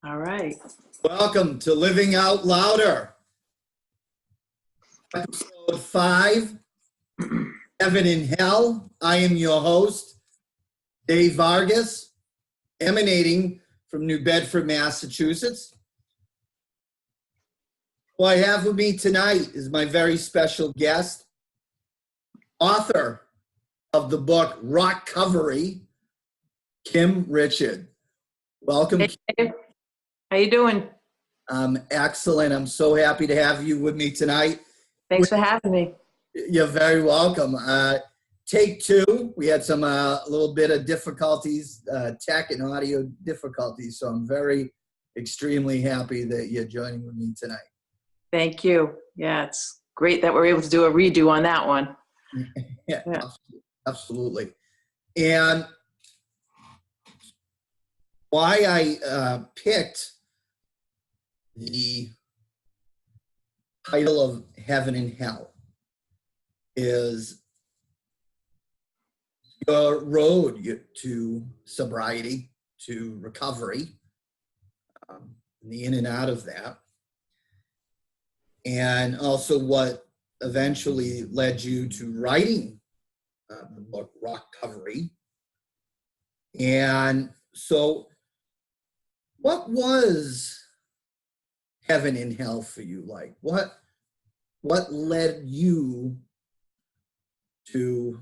All right. Welcome to Living Out Louder, episode 5, Heaven and Hell. I am your host, Dave Vargas, emanating from New Bedford, Massachusetts. Who I have with me tonight is my very special guest, author of the book Rock-Covery, Kim Richard. Welcome. Hey, Dave. How you doing? Excellent. I'm so happy to have you with me tonight. Thanks for having me. You're very welcome. Take 2. We had some little bit of difficulties, tech and audio difficulties. So I'm extremely happy that you're joining with me tonight. Thank you. Yeah, it's great that we're able to do a redo on that one. Yeah, absolutely. And why I picked the title of Heaven and Hell is your road to sobriety, to recovery, the in and out of that, and also what eventually led you to writing the book Rock-Covery. And so what was heaven and hell for you like? What led you to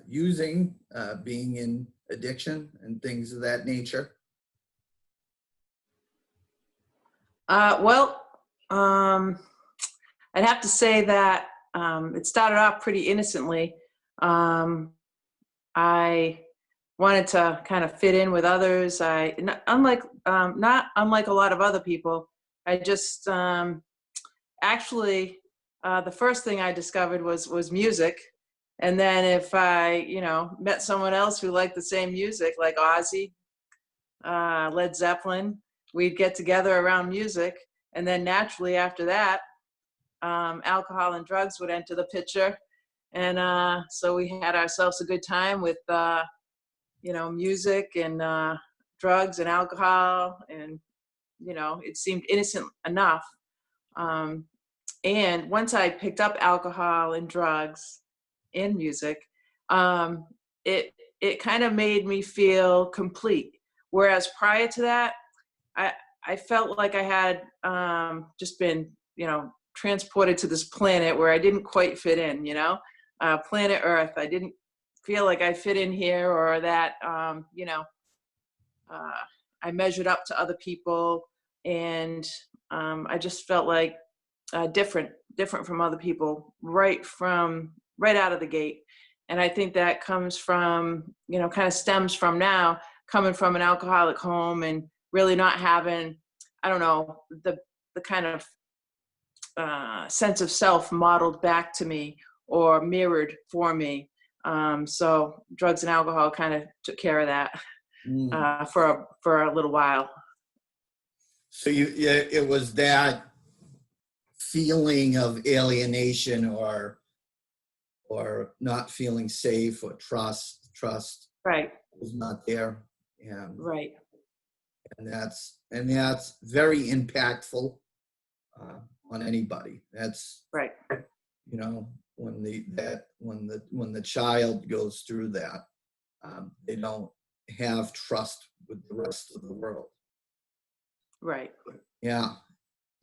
being in addiction and things of that nature? I'd have to say that it started off pretty innocently. I wanted to kind of fit in with others. Not unlike a lot of other people. I just actually the first thing I discovered was music, and then if I met someone else who liked the same music, like Ozzy, Led Zeppelin, we'd get together around music, and then naturally after that, alcohol and drugs would enter the picture, and so we had ourselves a good time with music and drugs and alcohol, and it seemed innocent enough. And once I picked up alcohol and drugs and music, it kind of made me feel complete. Whereas prior to that, I felt like I had just been transported to this planet where I didn't quite fit in. Planet Earth. I didn't feel like I fit in here, or that I measured up to other people, and I just felt like different from other people right out of the gate. And I think that comes from kind of stems from now coming from an alcoholic home and really not having, I don't know, the kind of sense of self modeled back to me or mirrored for me. So drugs and alcohol kind of took care of that for a little while. So it was that feeling of alienation or not feeling safe, or trust Right. was not there. And right. And that's very impactful on anybody. That's right. When the child goes through that, they don't have trust with the rest of the world. Right. Yeah.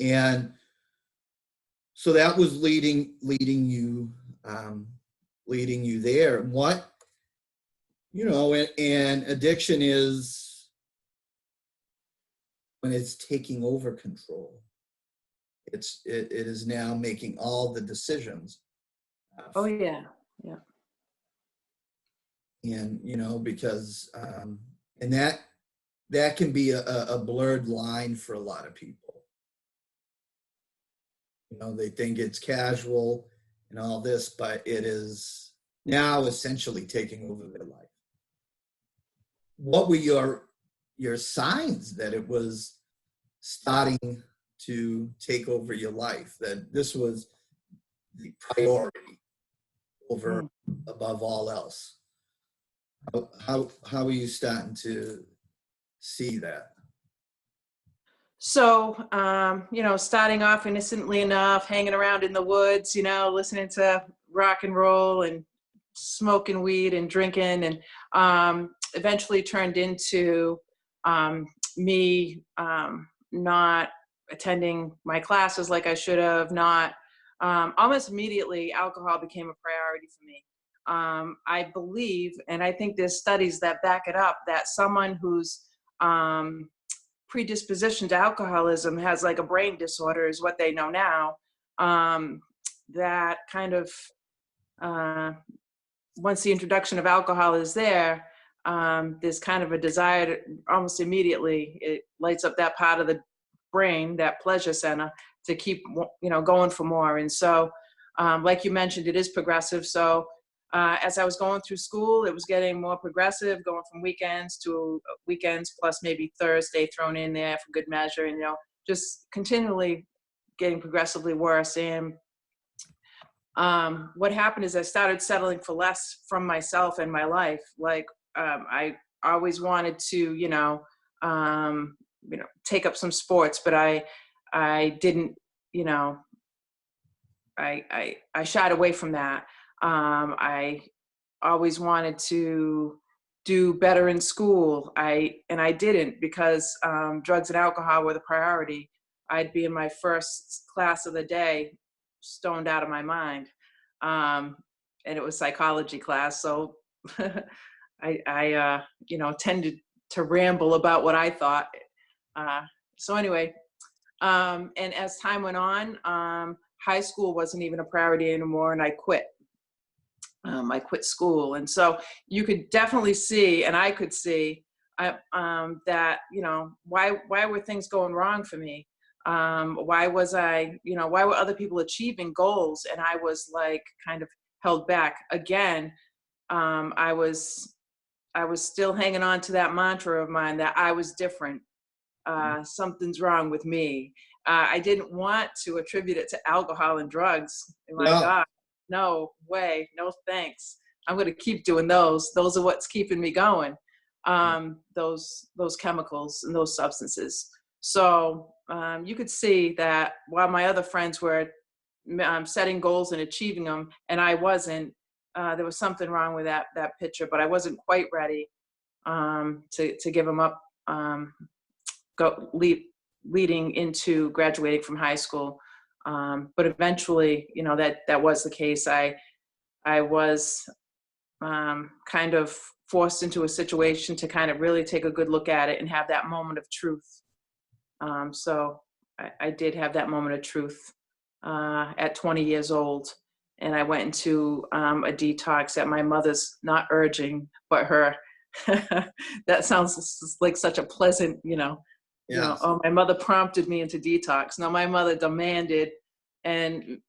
And so that was leading you there. What, and addiction is when it's taking over control. It is now making all the decisions. Oh yeah. Yeah. And because and that can be a blurred line for a lot of people. They think it's casual and all this, but it is now essentially taking over their life. What were your signs that it was starting to take over your life, that this was the priority over above all else? How are you starting to see that? So, starting off innocently enough, hanging around in the woods, listening to rock and roll and smoking weed and drinking, and eventually turned into me not attending my classes like I should have, not almost immediately, alcohol became a priority for me. I believe, and I think there's studies that back it up, that someone who's um, predisposition to alcoholism has like a brain disorder is what they know now. That kind of uh, once the introduction of alcohol is there, there's kind of a desire to almost immediately it lights up that part of the brain, that pleasure center, to keep going for more. And so, like you mentioned, it is progressive. So as I was going through school, it was getting more progressive, going from weekends to weekends plus maybe Thursday thrown in there for good measure, and just continually getting progressively worse. And what happened is I started settling for less from myself and my life. Like I always wanted to, take up some sports, but I didn't, you know, I shied away from that. I always wanted to do better in school. I didn't, because drugs and alcohol were the priority. I'd be in my first class of the day, stoned out of my mind, um, and it was psychology class. So I tended to ramble about what I thought. Uh, so anyway, and as time went on, high school wasn't even a priority anymore, and I quit. I quit school, and so you could definitely see, and I could see, that why were things going wrong for me? Why was why were other people achieving goals and I was like kind of held back again? I was still hanging on to that mantra of mine that I was different. Something's wrong with me. I didn't want to attribute it to alcohol and drugs. My No, God, no way, no thanks. I'm going to keep doing those. Those are what's keeping me going. Those chemicals and those substances. So you could see that while my other friends were setting goals and achieving them, and I wasn't, there was something wrong with that picture. But I wasn't quite ready to give them up. Go leading into graduating from high school. But eventually, that was the case. I was kind of forced into a situation to kind of really take a good look at it and have that moment of truth. So I did have that moment of truth at 20 years old. And I went into a detox at my mother's, not urging, but her. That sounds like such a pleasant, yes. oh, my mother prompted me into detox. No, my mother demanded and,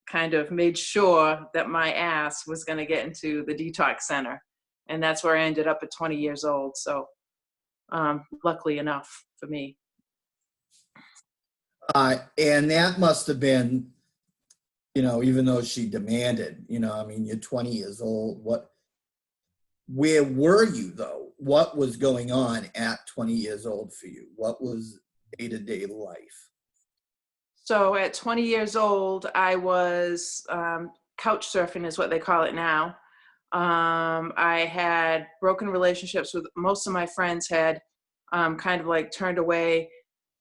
kind of made sure that my ass was going to get into the detox center. And that's where I ended up at 20 years old. So, luckily enough for me. And that must have been, even though she demanded, I mean, you're 20 years old. Where were you though? What was going on at 20 years old for you? What was day-to-day life? So at 20 years old, I was couch surfing is what they call it now. I had broken relationships with most of my friends, had kind of like turned away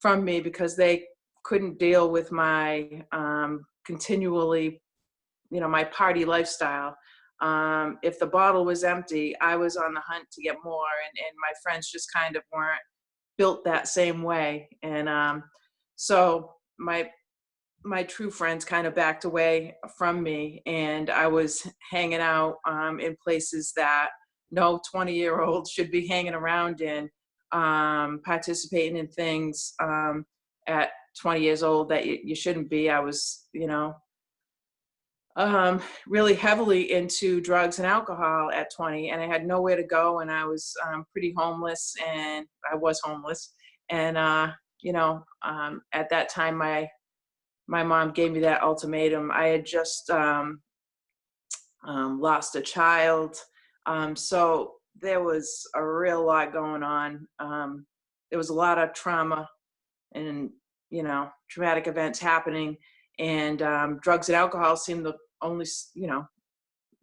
from me because they couldn't deal with my continually, my party lifestyle. If the bottle was empty, I was on the hunt to get more, and my friends just kind of weren't built that same way. And so my true friends kind of backed away from me, and I was hanging out in places that no 20-year-old should be hanging around in, participating in things at 20 years old that you shouldn't be. I was, really heavily into drugs and alcohol at 20, and I had nowhere to go, and I was pretty homeless, and I was homeless. And, at that time, my mom gave me that ultimatum. I had just lost a child. So there was a real lot going on. There was a lot of trauma and, traumatic events happening. And drugs and alcohol seemed the only,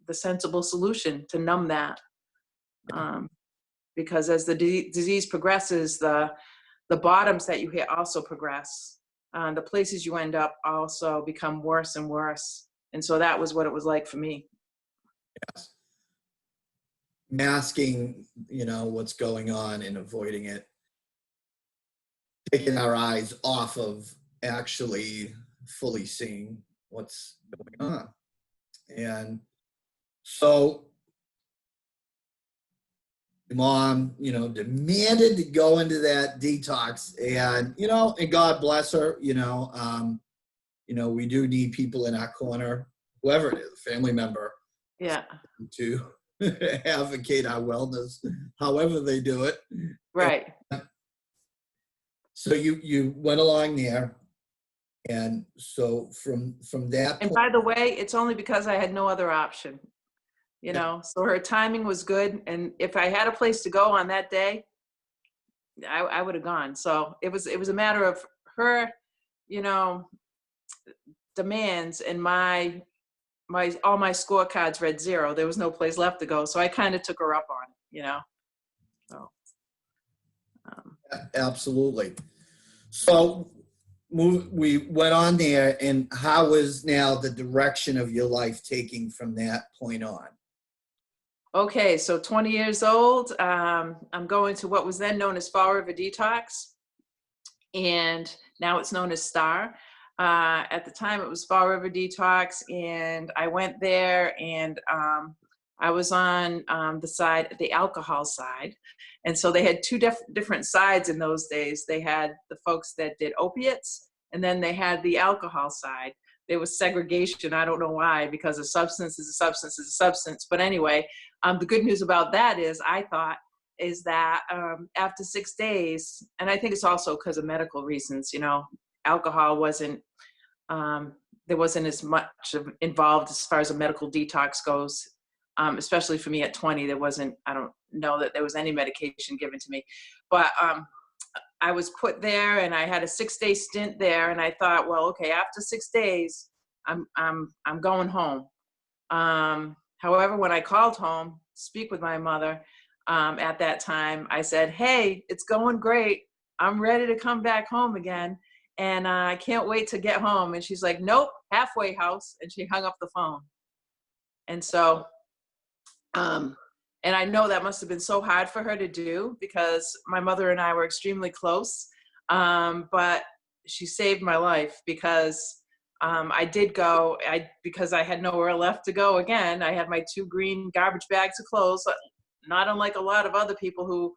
the sensible solution to numb that. Because as the disease progresses, the bottoms that you hit also progress. The places you end up also become worse and worse. And so that was what it was like for me. Yes. Masking, what's going on and avoiding it. Taking our eyes off of actually fully seeing what's going on. And so mom, demanded to go into that detox, and, and God bless her, we do need people in our corner, whoever it is, family member, Yeah. to advocate our wellness, however they do it. Right. And so you went along there, and so from that And point, by the way, it's only because I had no other option, so her timing was good. And if I had a place to go on that day, I would have gone. So it was a matter of her, demands, and my all my scorecards read 0. There was no place left to go. So I kind of took her up on it, So absolutely. So we went on there, and how is now the direction of your life taking from that point on? Okay, so 20 years old. I'm going to what was then known as Fall River Detox, and now it's known as STAR. At the time, it was Fall River Detox, and I went there, and I was on the alcohol side. And so they had two different sides in those days. They had the folks that did opiates, and then they had the alcohol side. There was segregation. I don't know why, because a substance is a substance is a substance. But anyway, the good news about that is, I thought, is that after 6 days, and I think it's also because of medical reasons, alcohol wasn't, there wasn't as much involved as far as a medical detox goes. Especially for me at 20, there wasn't, I don't know that there was any medication given to me, but I was put there, and I had a 6-day stint there, and I thought, well, okay, after 6 days, I'm going home. However, when I called home to speak with my mother at that time, I said, hey, it's going great. I'm ready to come back home again, and I can't wait to get home. And she's like, nope, halfway house, and she hung up the phone. And so and I know that must have been so hard for her to do, because my mother and I were extremely close. But she saved my life, because I did go, because I had nowhere left to go again. I had my 2 green garbage bags of clothes, not unlike a lot of other people who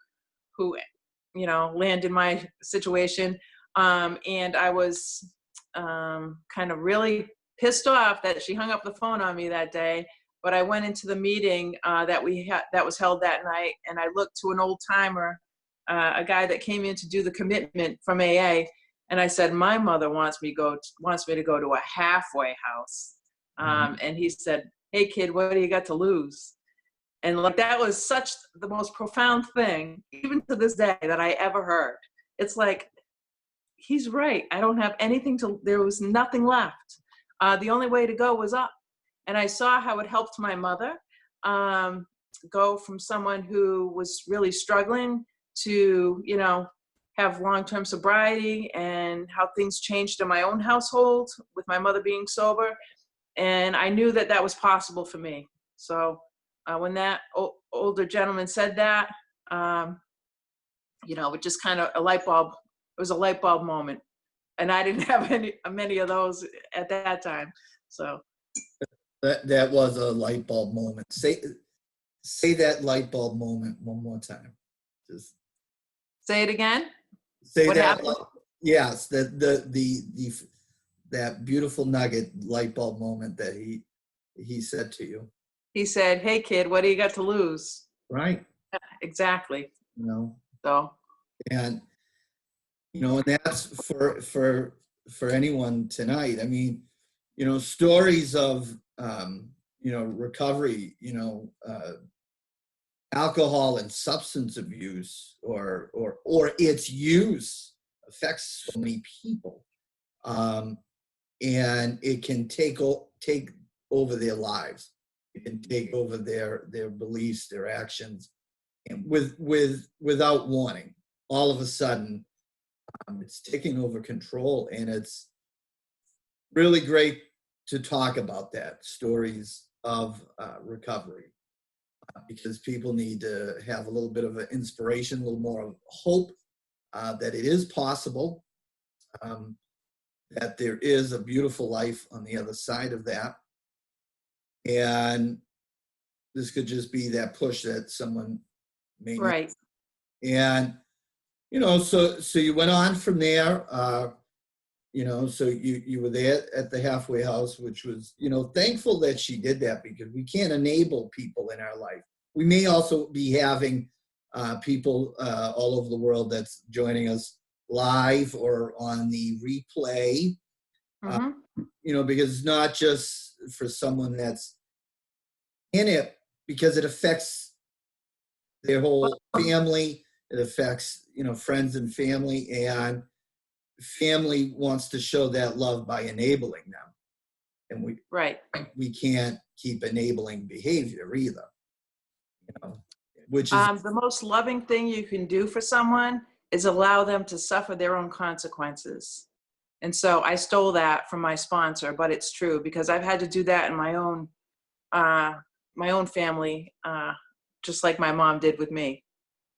land in my situation. And I was kind of really pissed off that she hung up the phone on me that day. But I went into the meeting that was held that night, and I looked to an old timer, a guy that came in to do the commitment from AA, and I said, my mother wants me to go to a halfway house. And he said, hey kid, what do you got to lose? And like, that was such the most profound thing, even to this day, that I ever heard. It's like, he's right. I don't have anything there was nothing left. The only way to go was up. And I saw how it helped my mother go from someone who was really struggling to, have long-term sobriety, and how things changed in my own household with my mother being sober. And I knew that that was possible for me. So when that older gentleman said that, it just kind of it was a light bulb moment. And I didn't have many of those at that time. So. That was a light bulb moment. Say that light bulb moment one more time. Just say it again. Say what that. Happened? Yes, that beautiful nugget light bulb moment that he said to you. He said, "Hey kid, what do you got to lose?" Right. Exactly. So. And and that's for anyone tonight. I mean, stories of recovery, alcohol and substance abuse, or its use affects so many people, and it can take over their lives. It can take over their beliefs, their actions, and without warning. All of a sudden, it's taking over control, and it's really great to talk about that, stories of recovery, because people need to have a little bit of an inspiration, a little more of hope that it is possible, that there is a beautiful life on the other side of that. And this could just be that push that someone may need. Right. And, so you went on from there, so you were there at the halfway house, which was, thankful that she did that, because we can't enable people in our life. We may also be having people all over the world that's joining us live or on the replay, because it's not just for someone that's in it, because it affects their whole family. It affects, friends and family, and family wants to show that love by enabling them. And we can't keep enabling behavior either, which is the most loving thing you can do for someone is allow them to suffer their own consequences. And so I stole that from my sponsor, but it's true, because I've had to do that in my own family, just like my mom did with me,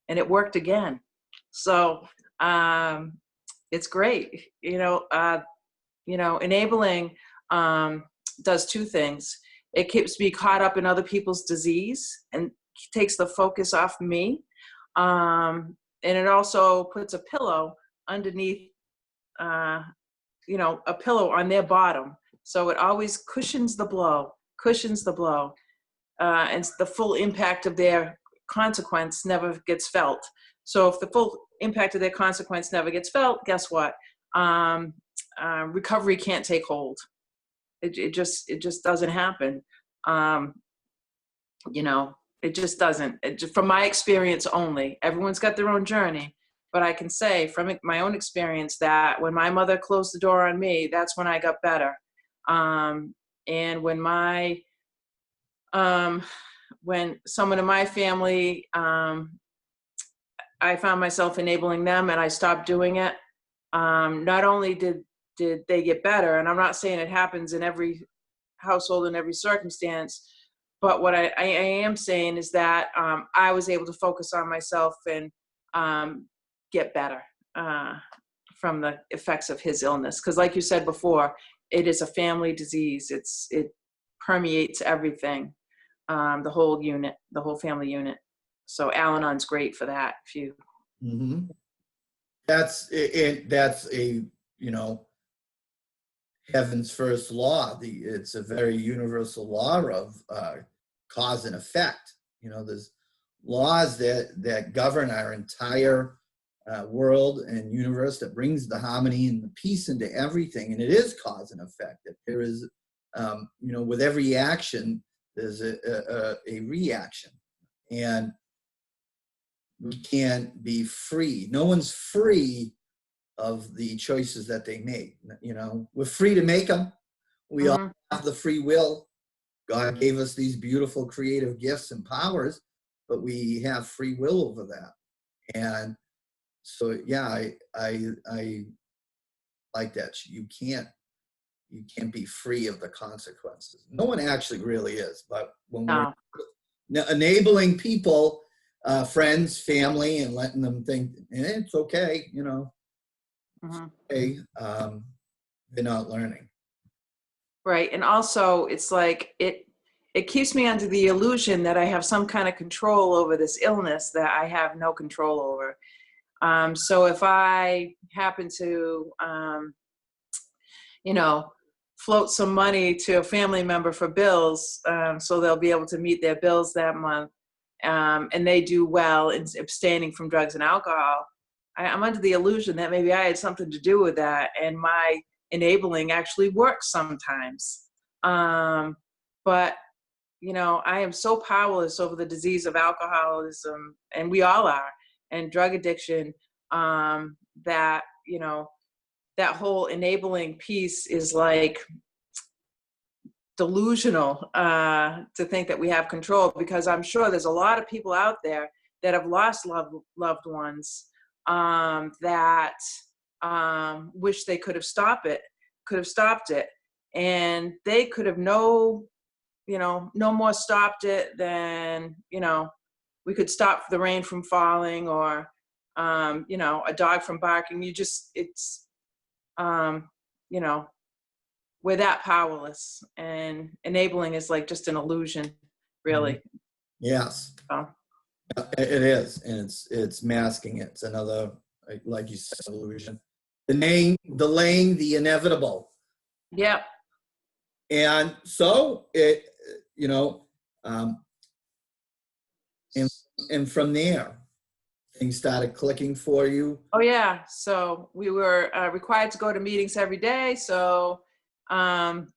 and it worked again. So it's great, enabling does two things. It keeps me caught up in other people's disease and takes the focus off me. And it also puts a pillow underneath, a pillow on their bottom. So it always cushions the blow. And the full impact of their consequence never gets felt. So if the full impact of their consequence never gets felt, guess what? Recovery can't take hold. It just doesn't happen. It just doesn't. From my experience only. Everyone's got their own journey, but I can say from my own experience that when my mother closed the door on me, that's when I got better. And when someone in my family, I found myself enabling them and I stopped doing it. Not only did they get better, and I'm not saying it happens in every household in every circumstance, but what I am saying is that I was able to focus on myself and get better from the effects of his illness. Because like you said before, it is a family disease. It permeates everything, the whole unit, the whole family unit. So Al-Anon's great for that. If you, that's it. That's a heaven's first law. It's a very universal law of cause and effect. There's laws that govern our entire world and universe, that brings the harmony and the peace into everything, and it is cause and effect. That there is, with every action, there's a reaction, and we can't be free. No one's free of the choices that they make. We're free to make them. We all have the free will. God gave us these beautiful creative gifts and powers, but we have free will over that. And so, yeah, I like that. You can't be free of the consequences. No one actually really is, but when we're enabling people, friends, family, and letting them think it's okay, okay, they're not learning. Right. And also it's like it keeps me under the illusion that I have some kind of control over this illness that I have no control over. So if I happen to, float some money to a family member for bills, so they'll be able to meet their bills that month, and they do well in abstaining from drugs and alcohol, I'm under the illusion that maybe I had something to do with that, and my enabling actually works sometimes. But I am so powerless over the disease of alcoholism, and we all are, and drug addiction, that that whole enabling piece is like delusional, to think that we have control, because I'm sure there's a lot of people out there that have lost loved ones, that wish they could have stopped it, and they could have no more stopped it than we could stop the rain from falling, or a dog from barking. It's um, you know we're that powerless, and enabling is like just an illusion, Mhm. really. Yes, So, it is, and it's masking it. It's another, like you said, illusion. Delaying the inevitable. yep. And so it, you know, um, and and from there, things started clicking for you. Oh yeah. So we were required to go to meetings every day. So um,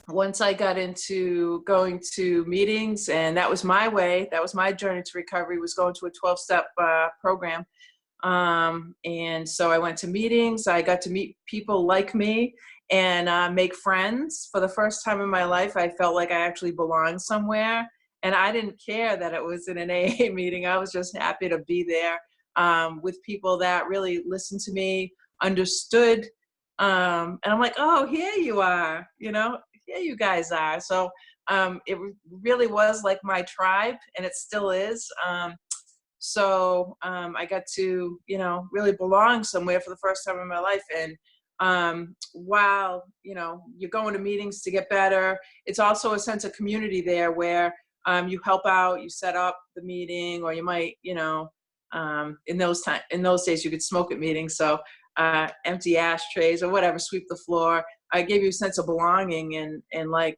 once I got into going to meetings, and that was my way, that was my journey to recovery, was going to a 12-step program. And so I went to meetings. I got to meet people like me, and make friends. For the first time in my life, I felt like I actually belonged somewhere. And I didn't care that it was in an AA meeting. I was just happy to be there, with people that really listened to me, understood. And I'm like, oh, here you are, here you guys are. So it really was like my tribe, and it still is. So I got to, really belong somewhere for the first time in my life. And while, you're going to meetings to get better, it's also a sense of community there, where you help out, you set up the meeting, or you might, in those days you could smoke at meetings. So empty ashtrays or whatever, sweep the floor. I gave you a sense of belonging, and like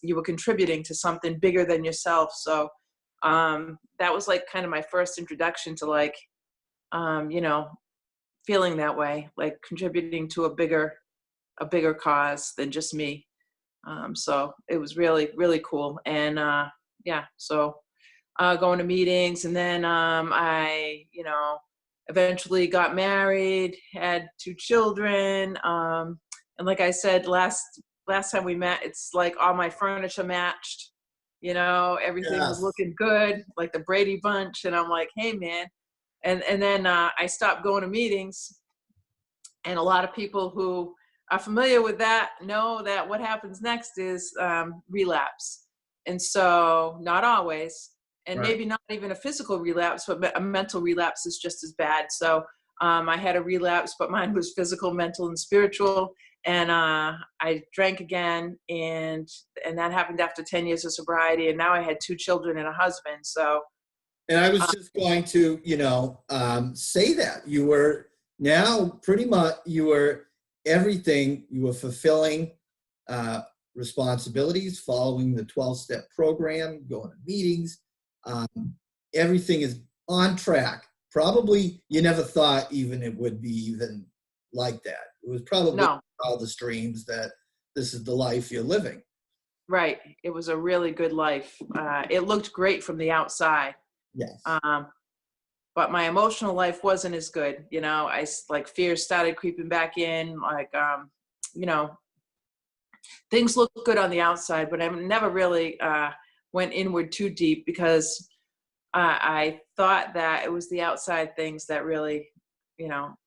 you were contributing to something bigger than yourself. So that was like kind of my first introduction to like, feeling that way, like contributing to a bigger cause than just me. So it was really, really cool. And yeah, so going to meetings, and then I, eventually got married, had 2 children. And like I said, last time we met, it's like all my furniture matched. Everything was Yes, looking good, like the Brady Bunch. And I'm like, hey, man. And then I stopped going to meetings. And a lot of people who are familiar with that know that what happens next is relapse. And so, not always, and right. maybe not even a physical relapse, but a mental relapse is just as bad. So, I had a relapse, but mine was physical, mental, and spiritual. And I drank again, and that happened after 10 years of sobriety. And now I had 2 children and a husband. So, And I was uh, just going to, say that you were now pretty much you were everything. You were fulfilling uh, responsibilities, following the 12-step program, going to meetings. Um, Everything is on track. Probably you never thought even it would be even like that. It was probably no, all the dreams that this is the life you're living. right. It was a really good life. It looked great from the outside. Yes. Um, but my emotional life wasn't as good. Like fears started creeping back in, like, you know, things look good on the outside, but I never really went inward too deep, because I thought that it was the outside things that really,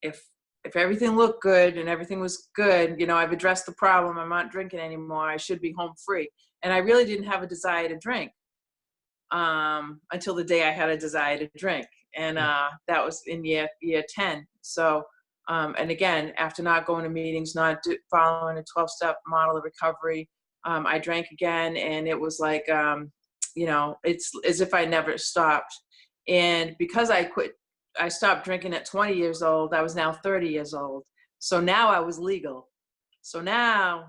if everything looked good and everything was good, I've addressed the problem, I'm not drinking anymore, I should be home free. And I really didn't have a desire to drink until the day I had a desire to drink. And that was in year 10. So, and again, after not going to meetings, not following a 12-step model of recovery, I drank again. And it was like, it's as if I never stopped. And because I stopped drinking at 20 years old, I was now 30 years old. So now I was legal. So now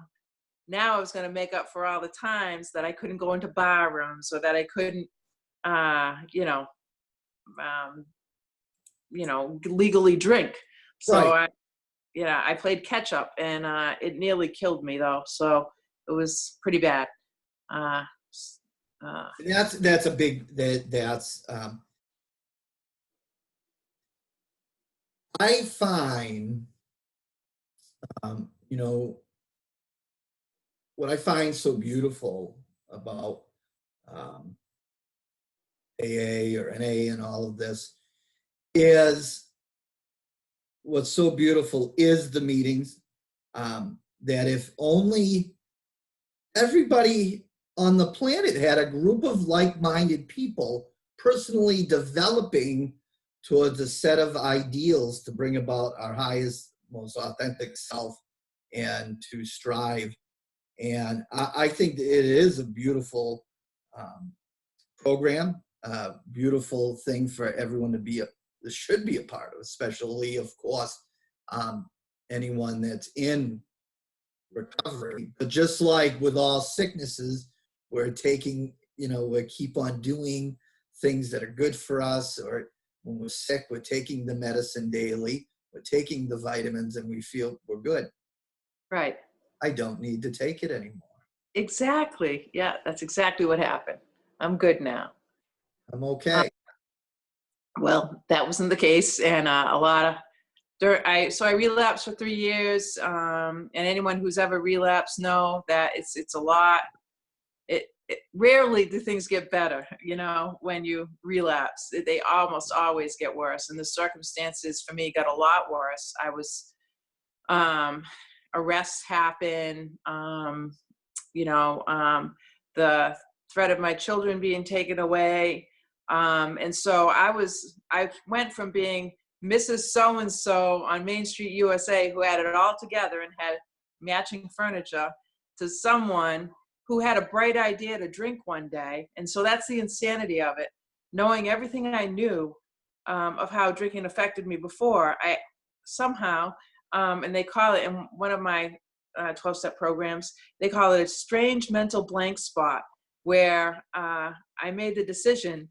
I was going to make up for all the times that I couldn't go into bar rooms, or that I couldn't, uh, you know, um, legally drink. So Right. I played catch up, and it nearly killed me though. So it was pretty bad. Uh, uh, That's a big that's I find, you know, what I find so beautiful about um, AA or NA and all of this is what's so beautiful is the meetings. That if only everybody on the planet had a group of like-minded people personally developing towards a set of ideals to bring about our highest, most authentic self and to strive. And I think that it is a beautiful um, program, a beautiful thing for everyone to be should be a part of, especially, of course, um, anyone that's in recovery. But just like with all sicknesses, we're taking, we keep on doing things that are good for us, or when we're sick, we're taking the medicine daily, we're taking the vitamins, and we feel we're good. Right. I don't need to take it anymore. Exactly. Yeah, that's exactly what happened. I'm good now. I'm okay. Well, that wasn't the case, and a lot of so I relapsed for 3 years, and anyone who's ever relapsed know that it's a lot. It rarely do things get better, when you relapse. They almost always get worse, and the circumstances for me got a lot worse. I was arrests happen, the threat of my children being taken away. And so I went from being Mrs. So-and-so on Main Street, USA, who had it all together and had matching furniture, to someone who had a bright idea to drink one day. And so that's the insanity of it. Knowing everything I knew of how drinking affected me before, I somehow, and they call it in one of my 12-step programs, they call it a strange mental blank spot, where I made the decision,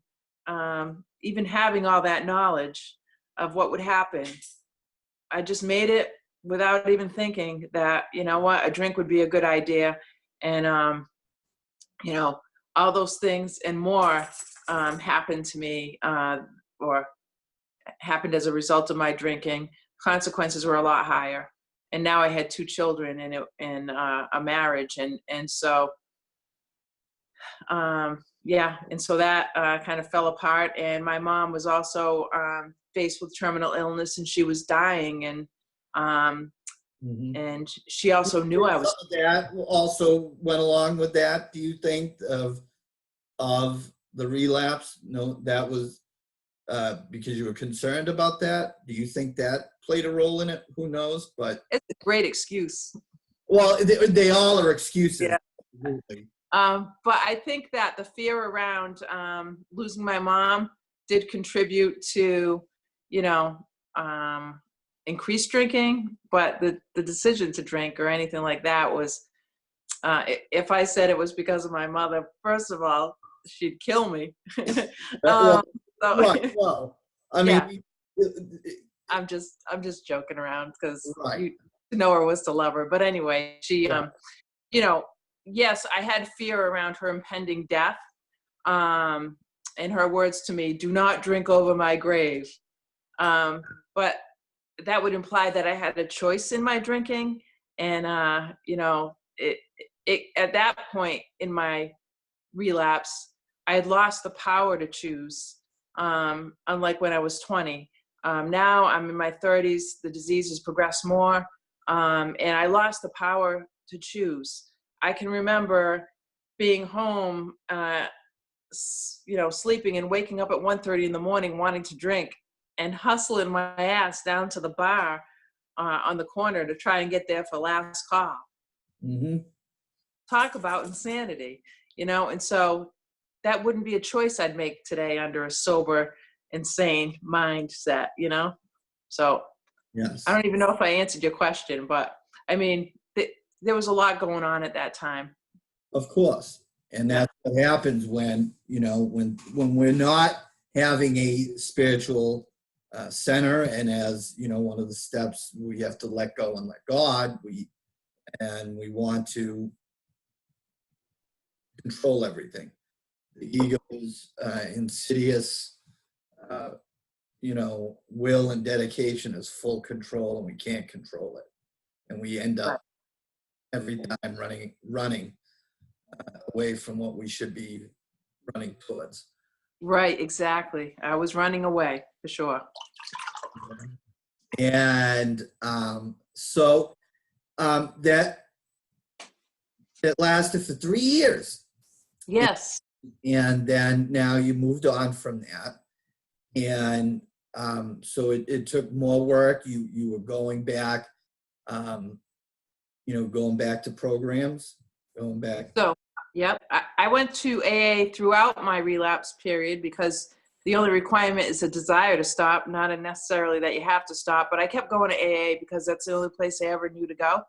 even having all that knowledge of what would happen, I just made it without even thinking that, a drink would be a good idea. And, all those things and more happened to me, or happened as a result of my drinking. Consequences were a lot higher. And now I had 2 children and a marriage. And so, yeah. And so that kind of fell apart. And my mom was also faced with terminal illness, and she was dying. Um, Mm-hmm. and she also knew I was. That also went along with that. Do you think of the relapse? No, that was because you were concerned about that. Do you think that played a role in it? Who knows? But It's a great excuse. well, they all are excuses. Yeah. Absolutely. But I think that the fear around losing my mom did contribute to, you know, um, increased drinking. But the decision to drink or anything like that was, if I said it was because of my mother, first of all, she'd kill me. Well, um, so well, I yeah, mean, I'm just joking around, because right. to know her was to love her. But anyway, she Right. you know, yes, I had fear around her impending death. Um, and her words to me, "Do not drink over my grave." But that would imply that I had a choice in my drinking. And, it at that point in my relapse, I had lost the power to choose, unlike when I was 20. Now I'm in my 30s, the disease has progressed more, and I lost the power to choose. I can remember being home, sleeping and waking up at 1:30 in the morning wanting to drink, and hustling my ass down to the bar on the corner to try and get there for last call. Mm-hmm. Talk about insanity, and so that wouldn't be a choice I'd make today under a sober, insane mindset. So I Yes, don't even know if I answered your question, but I mean, there was a lot going on at that time. of course. And Yeah. that's what happens when, when we're not having a spiritual center. And as, one of the steps, we have to let go and let God. We want to control everything. The ego's insidious, uh, will and dedication is full control, and we can't control it. And we end Right. up every time running away from what we should be running towards. Right, exactly. I was running away for sure. And so that lasted for 3 years. Yes. And then now you moved on from that. And so it took more work. You were going back, going back to programs, going back. So, yep, I went to AA throughout my relapse period because the only requirement is a desire to stop, not necessarily that you have to stop. But I kept going to AA because that's the only place I ever knew to go.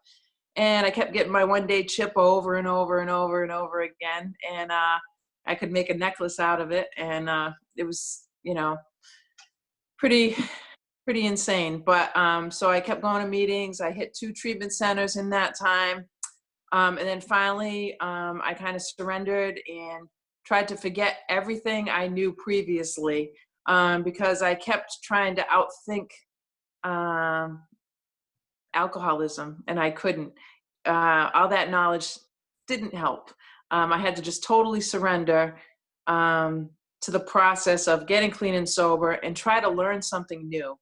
And I kept getting my one-day chip over and over and over and over again. And I could make a necklace out of it. And it was, pretty insane. But so I kept going to meetings. I hit 2 treatment centers in that time. And then finally, I kind of surrendered and tried to forget everything I knew previously because I kept trying to outthink alcoholism, and I couldn't. All that knowledge didn't help. I had to just totally surrender to the process of getting clean and sober and try to learn something new.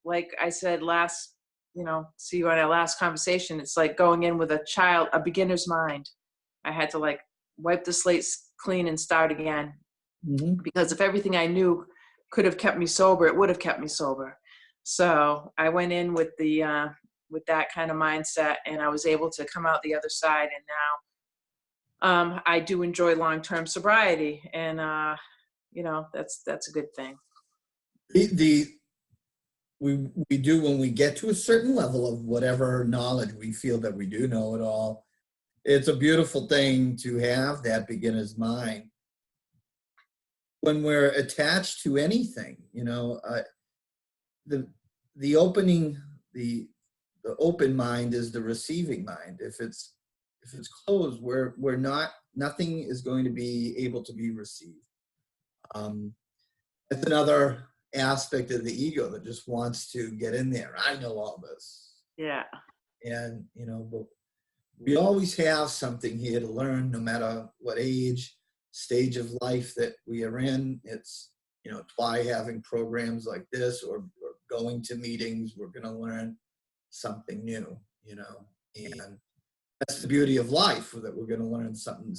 Like I said see you on our last conversation, it's like going in with a beginner's mind. I had to like wipe the slate clean and start again. Mm-hmm. Because if everything I knew could have kept me sober, it would have kept me sober. So I went in with that kind of mindset, and I was able to come out the other side. And now I do enjoy long-term sobriety, and that's a good thing. We do, when we get to a certain level of whatever knowledge we feel that we do know it all, it's a beautiful thing to have that beginner's mind. When we're attached to anything, the open mind is the receiving mind. If it's closed, nothing is going to be able to be received. That's another aspect of the ego that just wants to get in there. I know all this. Yeah. And, but we always have something here to learn, no matter what age, stage of life that we are in. It's, why having programs like this or going to meetings, we're going to learn something new, and that's the beauty of life, that we're going to learn something.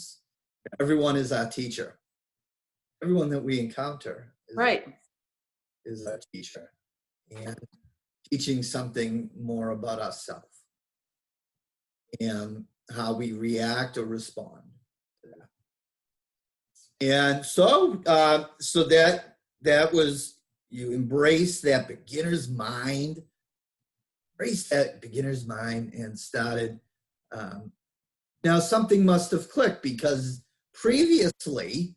Everyone is our teacher. Everyone that we encounter is our teacher, and teaching something more about ourselves and how we react or respond to that. And so that was, you embrace that beginner's mind, and started. Now something must have clicked, because previously,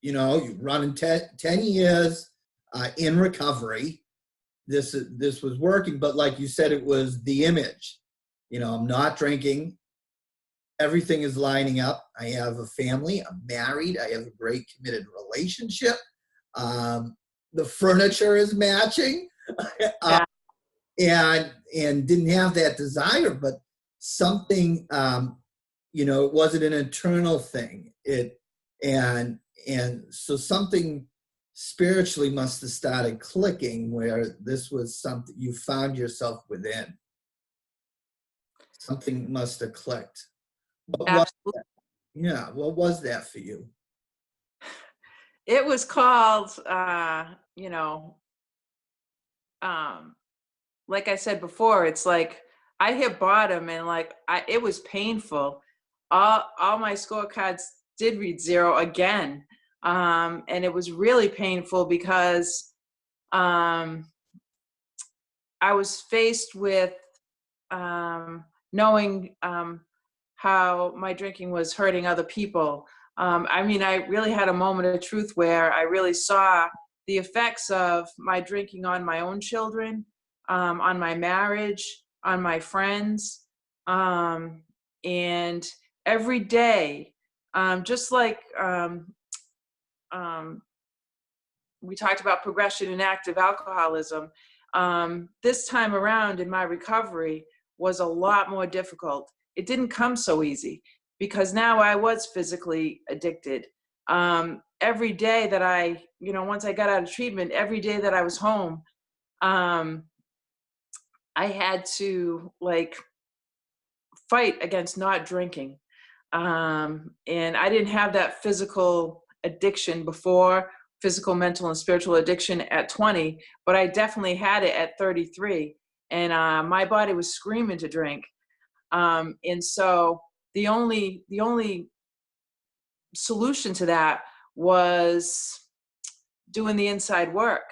you run in 10 years in recovery. This was working, but like you said, it was the image. I'm not drinking. Everything is lining up. I have a family. I'm married. I have a great committed relationship. The furniture is matching. And didn't have that desire, but something, it wasn't an internal thing. And so something spiritually must have started clicking, where this was something you found yourself within. Something must have clicked. Absolutely. What was that for you? It was called, like I said before, it's like I hit bottom, and it was painful. All my scorecards did read 0 again. And it was really painful because I was faced with knowing how my drinking was hurting other people. I really had a moment of truth where I really saw the effects of my drinking on my own children, on my marriage, on my friends. And every day, just like we talked about progression in active alcoholism. This time around in my recovery was a lot more difficult. It didn't come so easy because now I was physically addicted. Every day that once I got out of treatment, every day that I was home, I had to like fight against not drinking. And I didn't have that physical addiction before, physical, mental, and spiritual addiction at 20, but I definitely had it at 33. And my body was screaming to drink. And so the only solution to that was doing the inside work.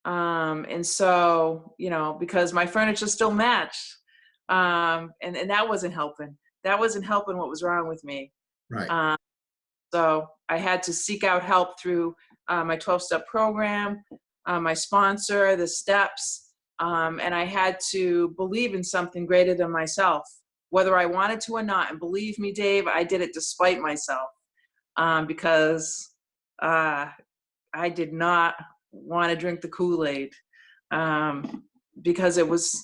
And so, because my furniture still matched, and that wasn't helping. That wasn't helping what was wrong with me. Right. So I had to seek out help through my 12-step program, my sponsor, the steps, and I had to believe in something greater than myself, whether I wanted to or not. And believe me, Dave, I did it despite myself, because I did not want to drink the Kool-Aid, because it was,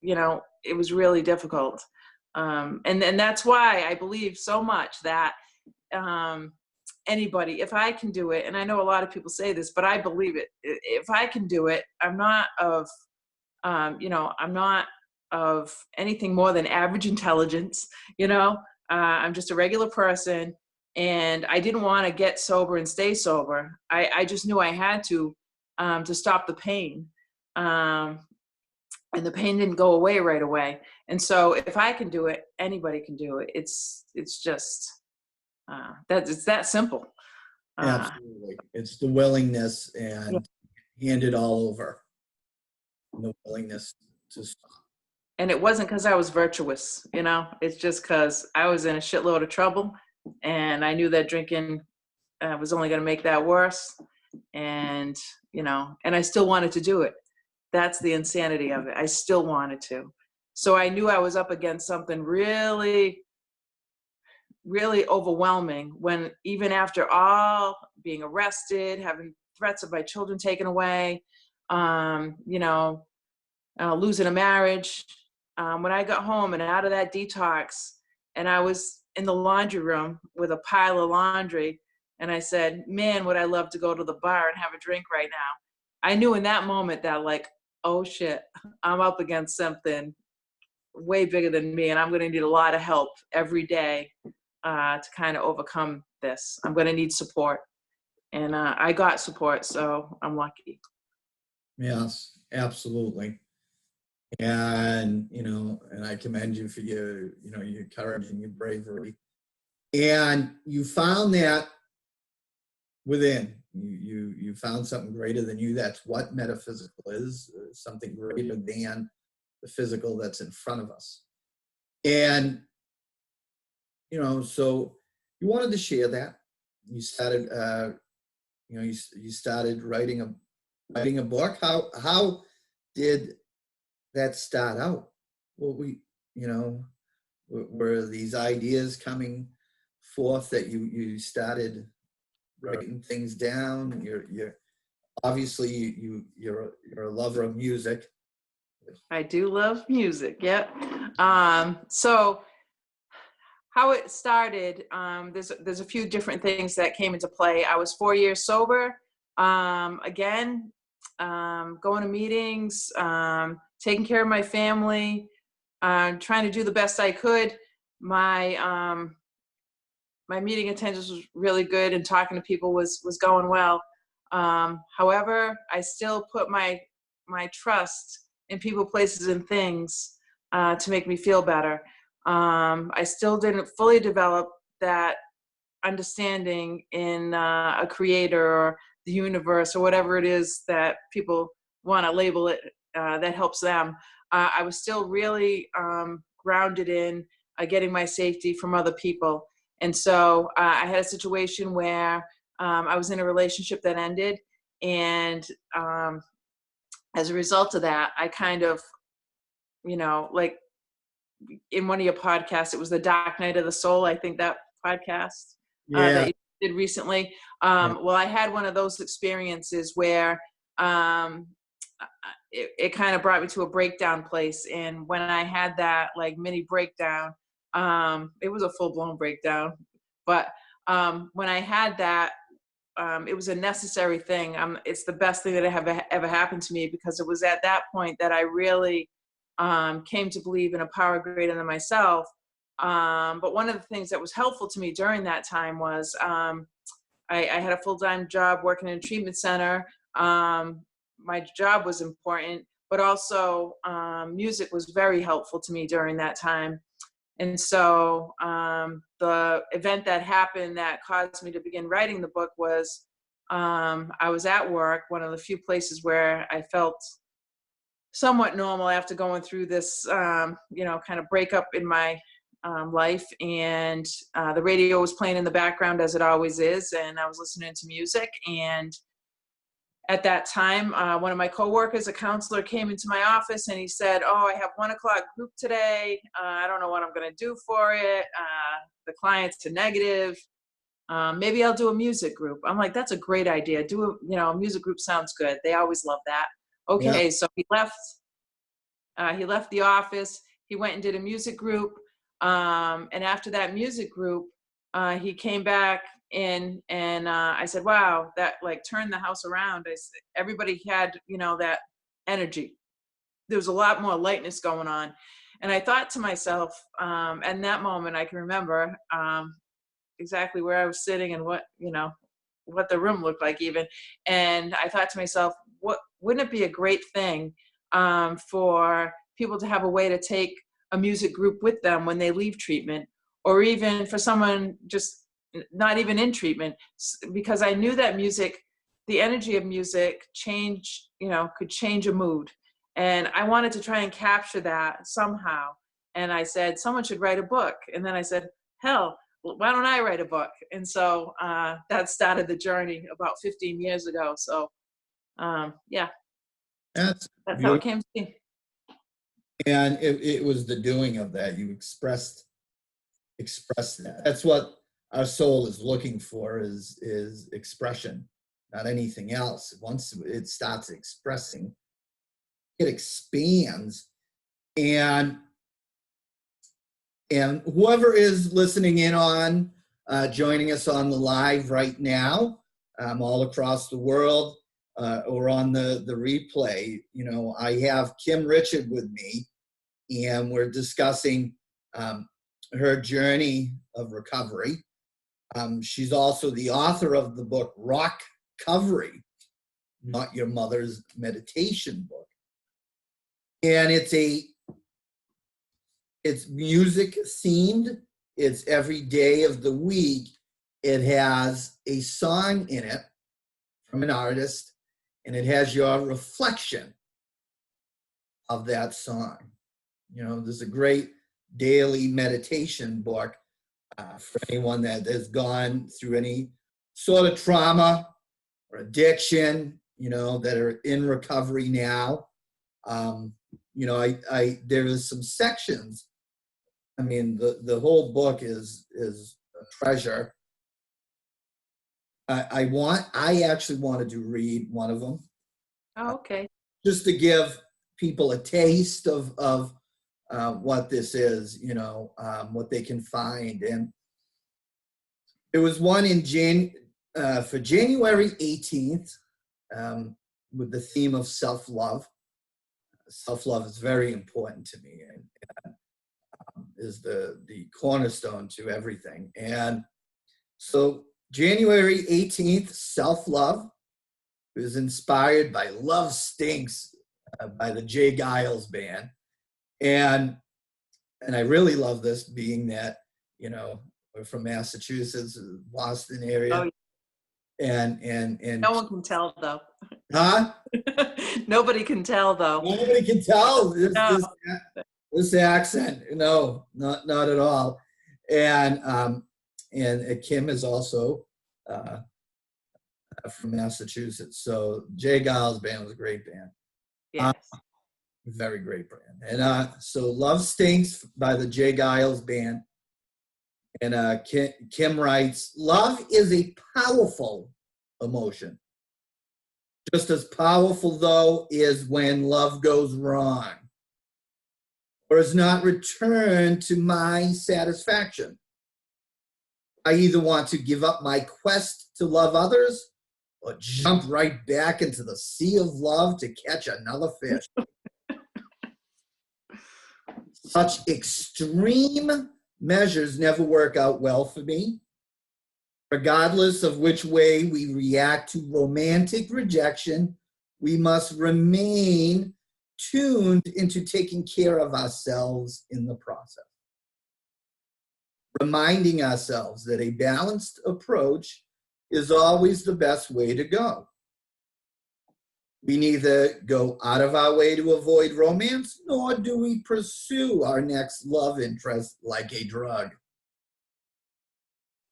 it was really difficult. And that's why I believe so much that anybody, if I can do it, and I know a lot of people say this, but I believe it. If I can do it, I'm not of anything more than average intelligence. I'm just a regular person, and I didn't want to get sober and stay sober. I just knew I had to stop the pain. And the pain didn't go away right away. And so if I can do it, anybody can do it. It's just it's that simple. Absolutely. It's the willingness and hand it all over. The willingness to stop. And it wasn't because I was virtuous, it's just because I was in a shitload of trouble, and I knew that drinking was only going to make that worse. And, and I still wanted to do it. That's the insanity of it. I still wanted to. So I knew I was up against something really, really overwhelming, when even after all being arrested, having threats of my children taken away, losing a marriage, when I got home and out of that detox, and I was in the laundry room with a pile of laundry, and I said, man, would I love to go to the bar and have a drink right now. I knew in that moment that, like, oh shit, I'm up against something way bigger than me, and I'm going to need a lot of help every day to kind of overcome this. I'm going to need support. And I got support, so I'm lucky. Yes, absolutely. And, and I commend you for your courage and your bravery. And you found that within. You found something greater than you. That's what metaphysical is, something greater than the physical that's in front of us. And, so you wanted to share that. You started, you started writing a book. How did that start out? Were these ideas coming forth that you started writing things down? You're obviously you're a lover of music. I do love music. Yep. So how it started, there's a few different things that came into play. I was 4 years sober. Again, going to meetings, taking care of my family, trying to do the best I could. My meeting attendance was really good, and talking to people was going well. However, I still put my trust in people, places, and things to make me feel better. I still didn't fully develop that understanding in a creator or the universe or whatever it is that people want to label it that helps them. I was still really grounded in getting my safety from other people. And so I had a situation where I was in a relationship that ended. And as a result of that, I kind of, like in one of your podcasts, it was The Dark Night of the Soul, I think, that podcast. Yeah, did recently. Yeah. Well, I had one of those experiences where um, it kind of brought me to a breakdown place. And when I had that like mini breakdown, it was a full blown breakdown. But when I had that, it was a necessary thing. It's the best thing that ever happened to me, because it was at that point that I really came to believe in a power greater than myself. But one of the things that was helpful to me during that time was I had a full-time job working in a treatment center. My job was important, but also music was very helpful to me during that time. And so the event that happened that caused me to begin writing the book was I was at work, one of the few places where I felt somewhat normal after going through this, kind of breakup in my life. And the radio was playing in the background, as it always is. And I was listening to music. And at that time, one of my coworkers, a counselor, came into my office and he said, "Oh, I have 1 o'clock group today. I don't know what I'm going to do for it. The clients are negative. Maybe I'll do a music group." I'm like, "That's a great idea. A music group sounds good. They always love that." Yeah. Okay, so he left. He left the office. He went and did a music group. And after that music group, he came back in, and I said, "Wow, that like turned the house around." Everybody had, that energy. There was a lot more lightness going on. And I thought to myself, in that moment, I can remember exactly where I was sitting and what the room looked like even. And I thought to myself, wouldn't it be a great thing for people to have a way to take a music group with them when they leave treatment, or even for someone just not even in treatment, because I knew that music, the energy of music could change a mood. And I wanted to try and capture that somehow. And I said, someone should write a book. And then I said, hell, why don't I write a book? And so that started the journey about 15 years ago. So yeah, That's that's how it beautiful. came to be. And it was the doing of that. You expressed that. That's what our soul is looking for, is expression, not anything else. Once it starts expressing, it expands. And whoever is listening in on, joining us on the live right now, all across the world, or on the replay, I have Kim Richard with me, and we're discussing her journey of recovery. She's also the author of the book Rock-Covery, Not Your Mother's Meditation Book. And it's music themed. It's every day of the week. It has a song in it from an artist, and it has your reflection of that song. There's a great daily meditation book for anyone that has gone through any sort of trauma or addiction, that are in recovery now. There is some sections. I mean, the whole book is a treasure. I actually wanted to read one of them. Oh, okay. Just to give people a taste of what this is, what they can find. And there was one for January 18th, with the theme of self-love. Self-love is very important to me, and is the cornerstone to everything. And so January 18th, self-love, was inspired by Love Stinks by the Jay Giles Band. And I really love this, being that, we're from Massachusetts, Boston area. Oh, And no one can tell though. huh? Nobody can tell though. Nobody can tell No. this accent. No, not at all. And Kim is also from Massachusetts. So Jay Giles Band was a great band. Yes. Very great band. And so Love Stinks by the Jay Giles Band. And Kim writes, love is a powerful emotion. Just as powerful, though, is when love goes wrong or is not returned to my satisfaction. I either want to give up my quest to love others or jump right back into the sea of love to catch another fish. Such extreme measures never work out well for me. Regardless of which way we react to romantic rejection, we must remain tuned into taking care of ourselves in the process. Reminding ourselves that a balanced approach is always the best way to go. We neither go out of our way to avoid romance, nor do we pursue our next love interest like a drug.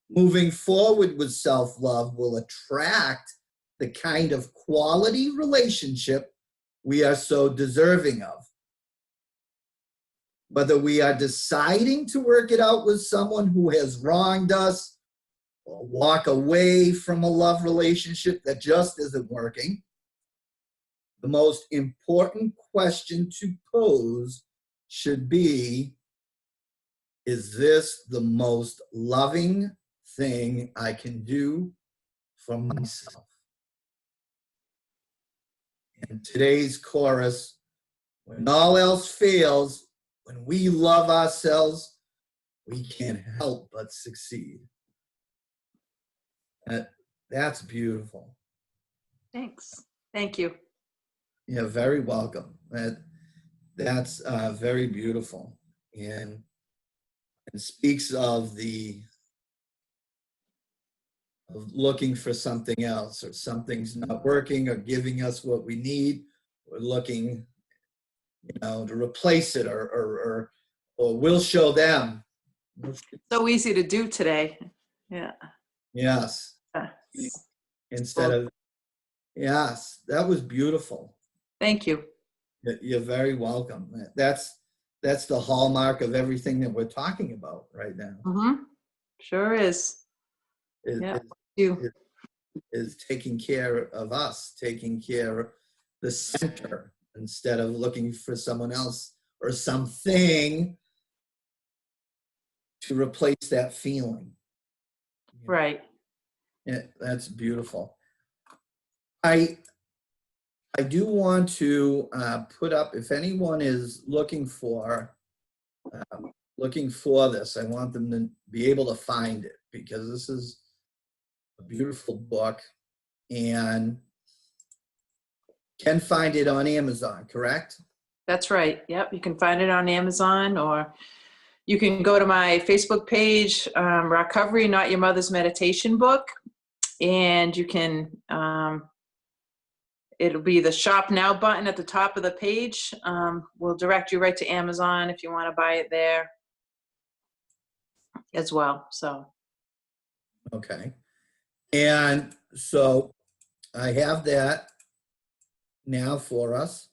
Moving forward with self-love will attract the kind of quality relationship we are so deserving of. Whether we are deciding to work it out with someone who has wronged us or walk away from a love relationship that just isn't working, the most important question to pose should be, is this the most loving thing I can do for myself? And today's chorus, when all else fails, when we love ourselves, we can't help but succeed. That's beautiful. Thanks. Thank you. You're very welcome. That's very beautiful, and speaks of looking for something else, or something's not working or giving us what we need. We're looking, to replace it, or we'll show them. So easy to do today. Yeah. Yes. Instead of, yes, that was beautiful. Thank you. You're very welcome. That's the hallmark of everything that we're talking about right now. Mm-hmm. Sure is. Yeah. Is taking care of us, taking care of the center, instead of looking for someone else or something to replace that feeling. Right. Yeah, that's beautiful. I do want to put up, if anyone is looking for this, I want them to be able to find it, because this is a beautiful book and can find it on Amazon, correct? That's right. Yep. You can find it on Amazon, or you can go to my Facebook page, Rock-Covery, Not Your Mother's Meditation Book, and you can, it'll be the Shop Now button at the top of the page. We'll direct you right to Amazon if you want to buy it there as well. So. Okay. And so I have that now for us.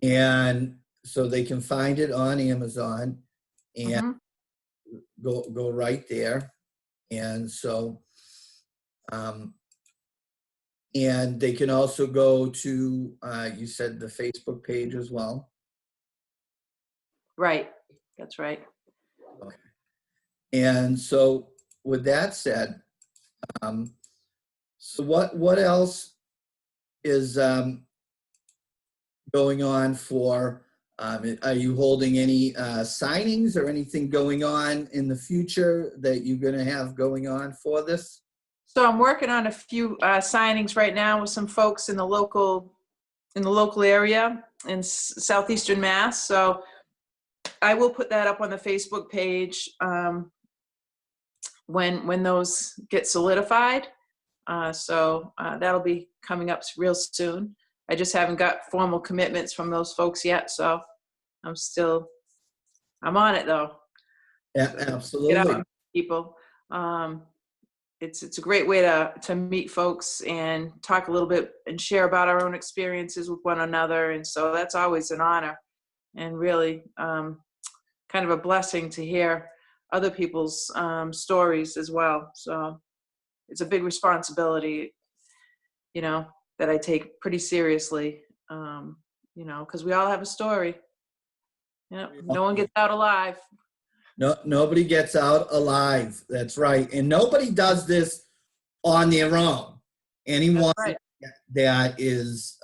And so they can find it on Amazon and go right there. And so, and they can also go to, you said the Facebook page as well. Right. That's right. Okay. And so with that said, so what else is going on for, are you holding any signings or anything going on in the future that you're going to have going on for this? So I'm working on a few signings right now with some folks in the local area in southeastern Mass. So I will put that up on the Facebook page when those get solidified. So that'll be coming up real soon. I just haven't got formal commitments from those folks yet, so I'm on it though. Yeah, absolutely. Get out, people. It's a great way to meet folks and talk a little bit and share about our own experiences with one another, and so that's always an honor and really kind of a blessing to hear other people's stories as well. So it's a big responsibility, you know, that I take pretty seriously, you know, because we all have a story. Yeah, no one gets out alive. No, nobody gets out alive. That's right. And nobody does this on their own. That's Anyone right. that is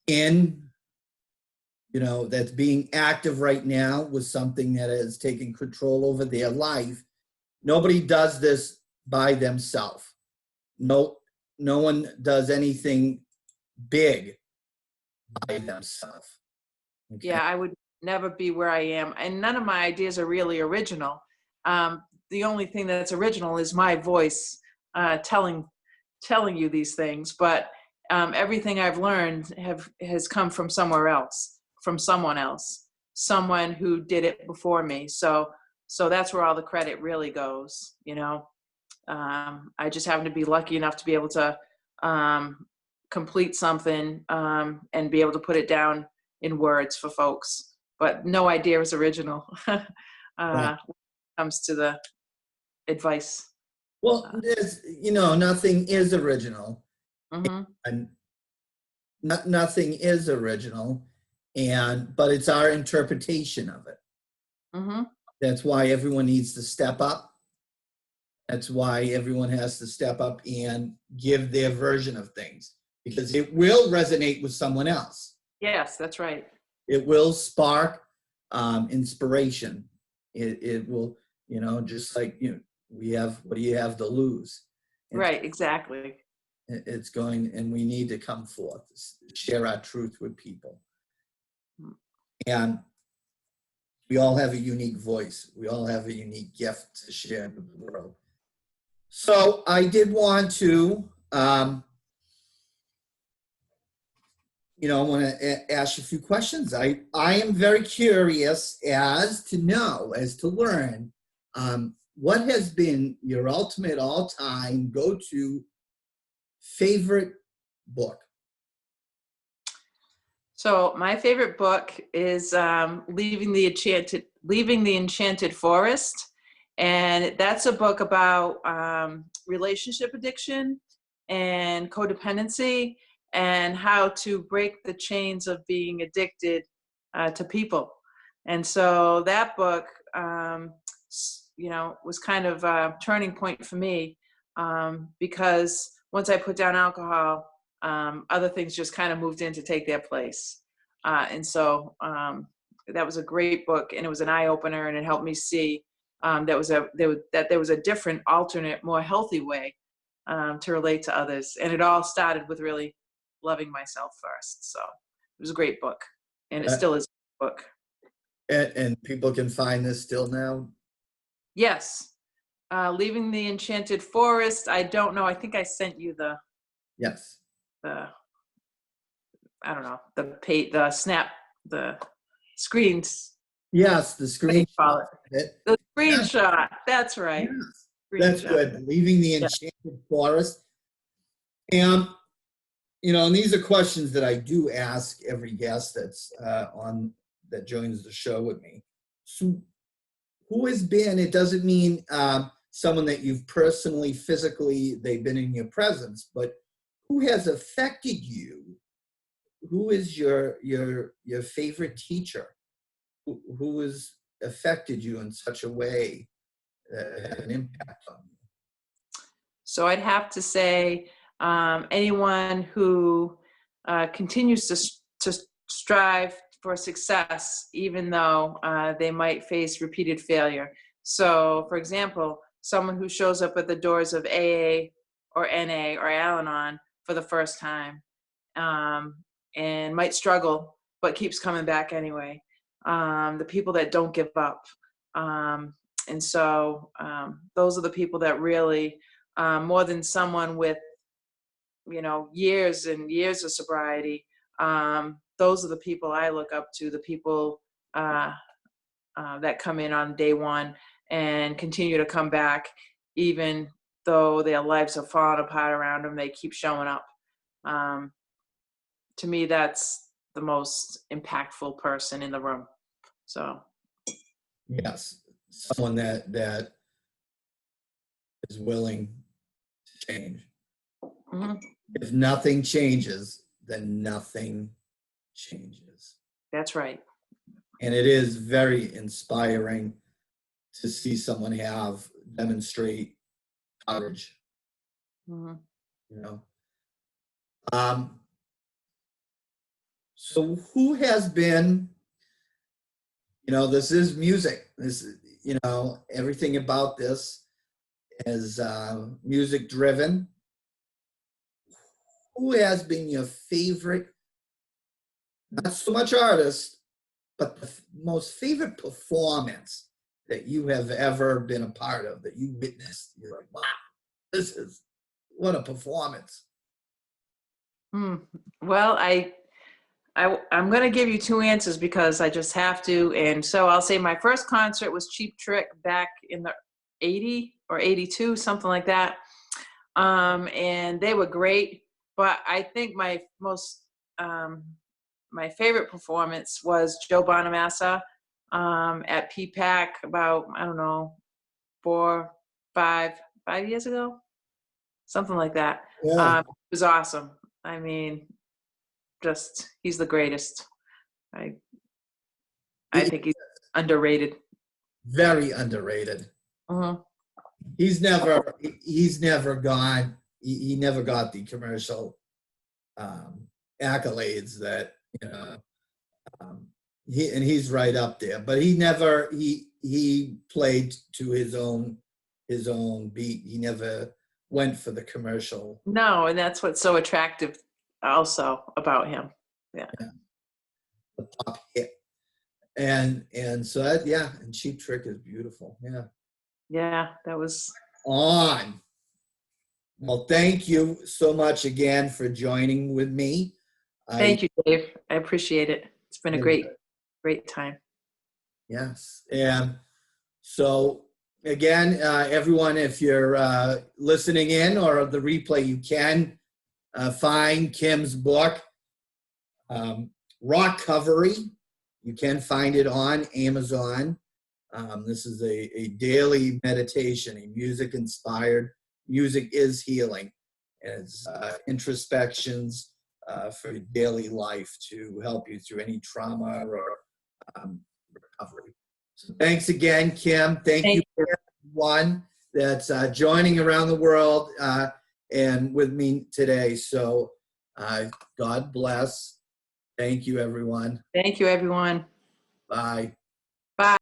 in, that's being active right now with something that is taking control over their life, nobody does this by themselves. No, no one does anything big by themselves. Okay. Yeah, I would never be where I am, and none of my ideas are really original. The only thing that's original is my voice telling you these things. But everything I've learned has come from somewhere else, from someone else, someone who did it before me. So that's where all the credit really goes. You know, I just happen to be lucky enough to be able to complete something and be able to put it down in words for folks. But no idea is original when Right. it comes to the advice. Well, there's, nothing is original, Mm-hmm, and nothing is original, but it's our interpretation of it. mm-hmm. That's why everyone needs to step up. That's why everyone has to step up and give their version of things, because it will resonate with someone else. Yes, that's right. It will spark inspiration. It will, just like, we have, what do you have to lose? Right, exactly. It's going, and we need to come forth, share our truth with people. And we all have a unique voice. We all have a unique gift to share with the world. So I did want to, I want to ask you a few questions. I am very curious as to learn, what has been your ultimate all-time go-to favorite book? So my favorite book is Leaving the Enchanted Forest, and that's a book about relationship addiction and codependency and how to break the chains of being addicted to people. And so that book, was kind of a turning point for me because once I put down alcohol, other things just kind of moved in to take their place. And so that was a great book, and it was an eye opener, and it helped me see that there was a different, alternate, more healthy way to relate to others. And it all started with really loving myself first. So it was a great book, and it Uh, still is a book. and people can find this still now? Yes. Leaving the Enchanted Forest. I don't know. I think I sent you Yes. the I don't know, the snap, the screens. Yes, the What do you screen. call it? The Yes, screenshot. That's right. yes. That's Screenshot. good. Leaving the Yeah. Enchanted Forest. And, and these are questions that I do ask every guest that joins the show with me. So who has been, it doesn't mean someone that you've personally, physically, they've been in your presence, but who has affected you? Who is your favorite teacher? Who has affected you in such a way that had an impact on you? So I'd have to say anyone who continues to strive for success, even though they might face repeated failure. So, for example, someone who shows up at the doors of AA or NA or Al-Anon for the first time and might struggle, but keeps coming back anyway. The people that don't give up. And so those are the people that really, more than someone with, years and years of sobriety, those are the people I look up to, the people that come in on day one and continue to come back, even though their lives have fallen apart around them, they keep showing up. To me, that's the most impactful person in the room. So. Yes, someone that is willing to change. Hmm. If nothing changes, then nothing changes. That's right. And it is very inspiring to see someone demonstrate courage, Hmm. you know. Um, so who has been, this is music. This is, everything about this is music driven. Who has been your favorite, not so much artist, but the most favorite performance that you have ever been a part of, that you witnessed? You're like, wow, what a performance. Hmm. Well, I'm going to give you two answers because I just have to. And so I'll say my first concert was Cheap Trick back in the 80 or 82, something like that. And they were great. But I think um, my favorite performance was Joe Bonamassa at PPAC about, I don't know, four, five years ago, something like that. Yeah. It was awesome. I mean, just he's the greatest. I I He- think he's underrated. Very underrated. Hmm. He's never gone, he never got the commercial um, accolades that, um, he's right up there, but he played to his own beat. He never went for the commercial. No, and that's what's so attractive also about him. Yeah. The pop hit. And so that, yeah, and Cheap Trick is beautiful. Yeah. Yeah, that was. On. Well, thank you so much again for joining with me. I Thank you, Dave. I appreciate it. It's been a great time. Yes. And so again, everyone, if you're listening in or the replay, you can find Kim's book, Rock-Covery. You can find it on Amazon. This is a daily meditation, a music inspired. Music is healing. And it's introspections for daily life to help you through any trauma or recovery. So thanks again, Kim. Thank you, Thank you. everyone that's joining around the world and with me today. So God bless. Thank you, everyone. Thank you, everyone. Bye. Bye.